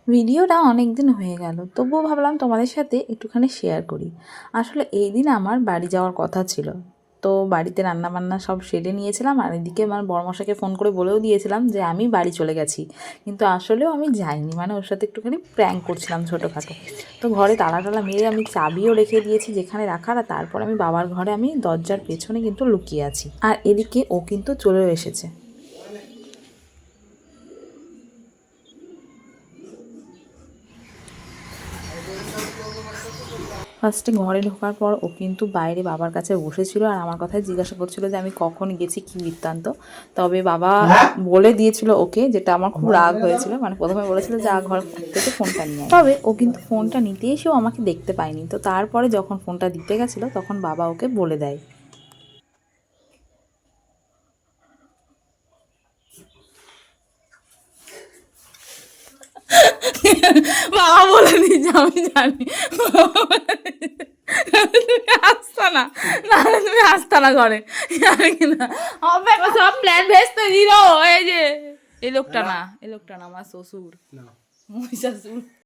ভিডিওটা অনেক দিন হয়ে গেল, তবুও ভাবলাম তোমাদের সাথে একটুখানি শেয়ার করি। আসলে এই দিন আমার বাড়ি যাওয়ার কথা ছিল, তো বাড়িতে রান্নাবান্না সব সেরে নিয়েছিলাম, আর এদিকে আমার বড়মশাইকে ফোন করে বলেও দিয়েছিলাম যে আমি বাড়ি চলে গেছি, কিন্তু আসলেও আমি যাইনি, মানে ওর সাথে একটুখানি প্র্যাঙ্ক করছিলাম ছোটোখাটো। তো ঘরে তালা টালা মেরে আমি চাবিও রেখে দিয়েছি যেখানে রাখার, আর তারপর আমি বাবার ঘরে আমি দরজার পেছনে কিন্তু লুকিয়ে আছি, আর এদিকে ও কিন্তু চলেও এসেছে। ফার্স্টে ঘরে ঢোকার পর ও কিন্তু বাইরে বাবার কাছে বসেছিল, আর আমার কথাই জিজ্ঞাসা করছিল যে আমি কখন গেছি, কী বৃত্তান্ত। তবে বাবা বলে দিয়েছিল ওকে, যেটা আমার খুব রাগ হয়েছিল, মানে প্রথমে বলেছিল যে ঘর থেকে ফোনটা নিয়ে আয়। তবে ও কিন্তু ফোনটা নিতে এসেও আমাকে দেখতে পায়নি, তো তারপরে যখন ফোনটা দিতে গেছিলো তখন বাবা ওকে বলে দেয়। বাবা বলে দিয়েছে, আমি জানি। তুমি আসতো না, নাহলে তুমি আসতো না ঘরে, জানি না। হবে সব প্ল্যান ভেস্তে দিল। এই যে এই লোকটা না, এই লোকটা না আমার শ্বশুর, মহিষাসুর।